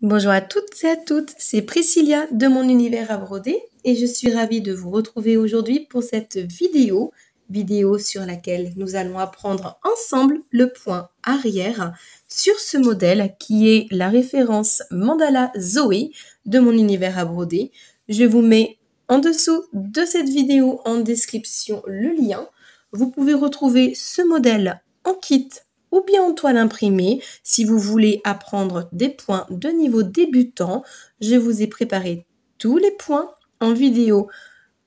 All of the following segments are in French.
Bonjour à toutes et à toutes, c'est Priscilla de mon univers à broder et je suis ravie de vous retrouver aujourd'hui pour cette vidéo sur laquelle nous allons apprendre ensemble le point arrière sur ce modèle qui est la référence Mandala Zoé de mon univers à broder. Je vous mets en dessous de cette vidéo en description le lien. Vous pouvez retrouver ce modèle en kit ou bien en toile imprimée. Si vous voulez apprendre des points de niveau débutant, je vous ai préparé tous les points en vidéo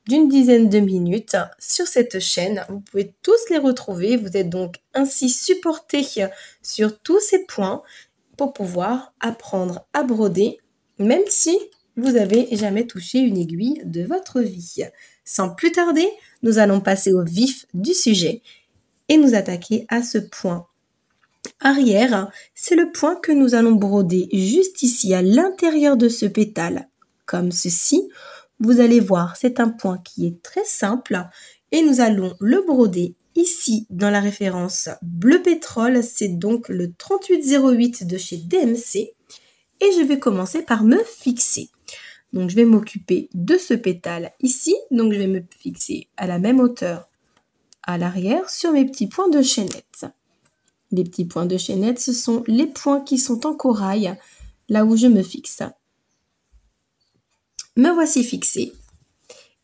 d'une dizaine de minutes sur cette chaîne. Vous pouvez tous les retrouver. Vous êtes donc ainsi supportés sur tous ces points pour pouvoir apprendre à broder, même si vous n'avez jamais touché une aiguille de votre vie. Sans plus tarder, nous allons passer au vif du sujet et nous attaquer à ce point arrière. C'est le point que nous allons broder juste ici à l'intérieur de ce pétale, comme ceci. Vous allez voir, c'est un point qui est très simple et nous allons le broder ici dans la référence bleu pétrole. C'est donc le 3808 de chez DMC et je vais commencer par me fixer. Donc je vais m'occuper de ce pétale ici, donc je vais me fixer à la même hauteur à l'arrière sur mes petits points de chaînette. Les petits points de chaînette, ce sont les points qui sont en corail, là où je me fixe. Me voici fixée.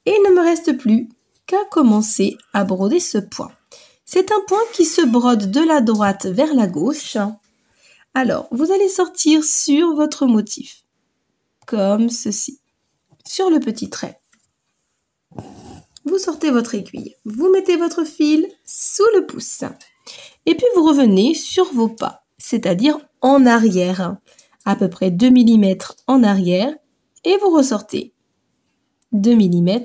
Et il ne me reste plus qu'à commencer à broder ce point. C'est un point qui se brode de la droite vers la gauche. Alors, vous allez sortir sur votre motif, comme ceci, sur le petit trait. Vous sortez votre aiguille, vous mettez votre fil sous le pouce. Et puis vous revenez sur vos pas, c'est-à-dire en arrière, à peu près 2 mm en arrière, et vous ressortez 2 mm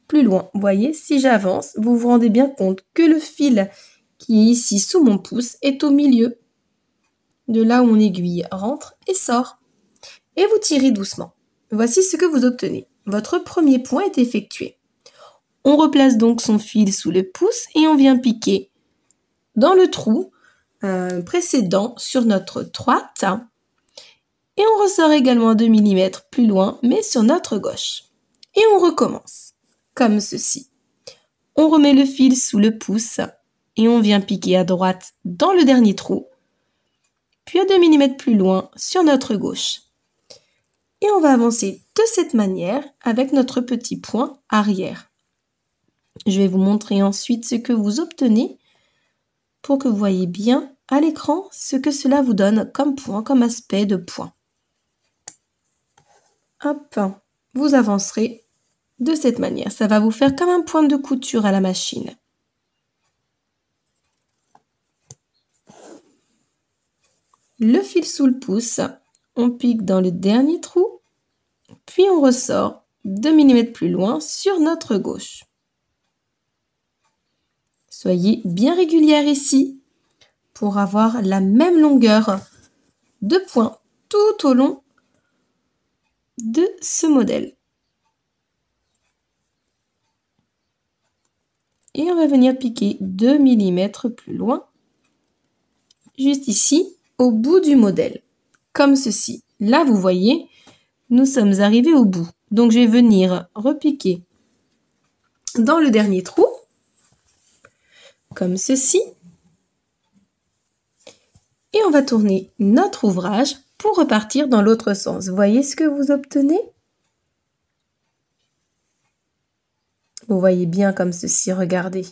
plus loin. Vous voyez, si j'avance, vous vous rendez bien compte que le fil qui est ici sous mon pouce est au milieu de là où mon aiguille rentre et sort. Et vous tirez doucement. Voici ce que vous obtenez. Votre premier point est effectué. On replace donc son fil sous le pouce et on vient piquer dans le trou précédent sur notre droite et on ressort également 2 mm plus loin mais sur notre gauche et on recommence comme ceci. On remet le fil sous le pouce et on vient piquer à droite dans le dernier trou puis à 2 mm plus loin sur notre gauche et on va avancer de cette manière avec notre petit point arrière. Je vais vous montrer ensuite ce que vous obtenez pour que vous voyez bien à l'écran ce que cela vous donne comme point, comme aspect de point. Hop, vous avancerez de cette manière. Ça va vous faire comme un point de couture à la machine. Le fil sous le pouce, on pique dans le dernier trou, puis on ressort 2 mm plus loin sur notre gauche. Soyez bien régulière ici pour avoir la même longueur de points tout au long de ce modèle. Et on va venir piquer 2 mm plus loin, juste ici, au bout du modèle, comme ceci. Là, vous voyez, nous sommes arrivés au bout. Donc, je vais venir repiquer dans le dernier trou, comme ceci. Et on va tourner notre ouvrage pour repartir dans l'autre sens. Vous voyez ce que vous obtenez? Vous voyez bien comme ceci, regardez.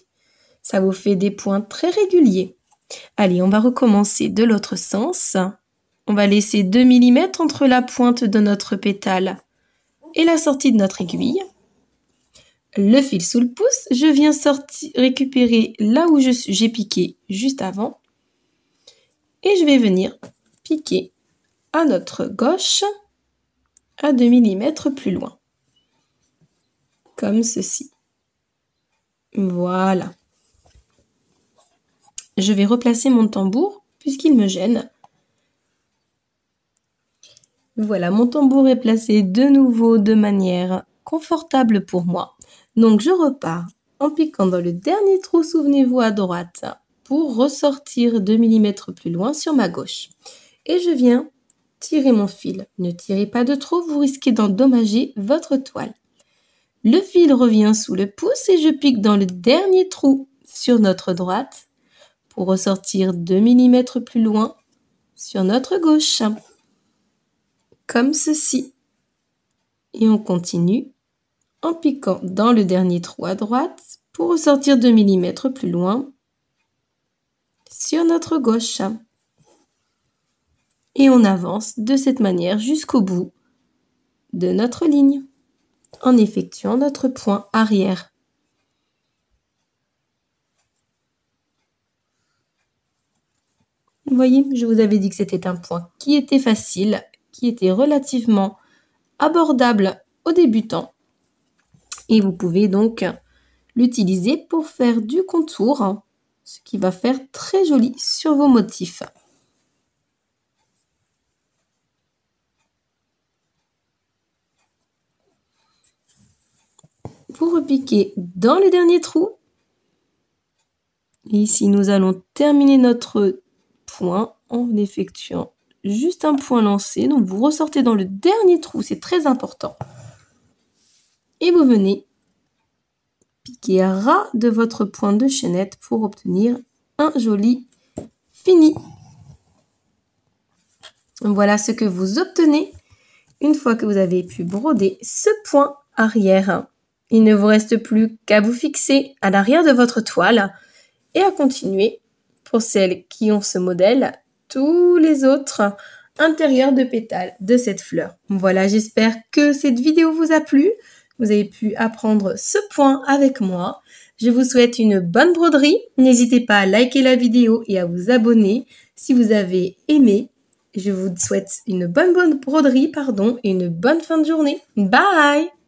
Ça vous fait des points très réguliers. Allez, on va recommencer de l'autre sens. On va laisser 2 mm entre la pointe de notre pétale et la sortie de notre aiguille. Le fil sous le pouce, je viens récupérer là où j'ai piqué juste avant. Et je vais venir piquer à notre gauche à 2 mm plus loin. Comme ceci. Voilà. Je vais replacer mon tambour puisqu'il me gêne. Voilà, mon tambour est placé de nouveau de manière confortable pour moi. Donc je repars en piquant dans le dernier trou, souvenez-vous à droite, pour ressortir 2 mm plus loin sur ma gauche. Et je viens tirer mon fil. Ne tirez pas de trop, vous risquez d'endommager votre toile. Le fil revient sous le pouce et je pique dans le dernier trou sur notre droite pour ressortir 2 mm plus loin sur notre gauche. Comme ceci. Et on continue en piquant dans le dernier trou à droite pour ressortir 2 mm plus loin sur notre gauche. Et on avance de cette manière jusqu'au bout de notre ligne en effectuant notre point arrière. Vous voyez, je vous avais dit que c'était un point qui était facile, qui était relativement abordable aux débutants. Et vous pouvez donc l'utiliser pour faire du contour, ce qui va faire très joli sur vos motifs. Vous repiquez dans le dernier trou. Et ici, nous allons terminer notre point en effectuant juste un point lancé. Donc, vous ressortez dans le dernier trou, c'est très important. Et vous venez piquer à ras de votre point de chaînette pour obtenir un joli fini. Voilà ce que vous obtenez une fois que vous avez pu broder ce point arrière. Il ne vous reste plus qu'à vous fixer à l'arrière de votre toile et à continuer, pour celles qui ont ce modèle, tous les autres intérieurs de pétales de cette fleur. Voilà, j'espère que cette vidéo vous a plu. Vous avez pu apprendre ce point avec moi. Je vous souhaite une bonne broderie. N'hésitez pas à liker la vidéo et à vous abonner si vous avez aimé. Je vous souhaite une bonne broderie, et une bonne fin de journée. Bye!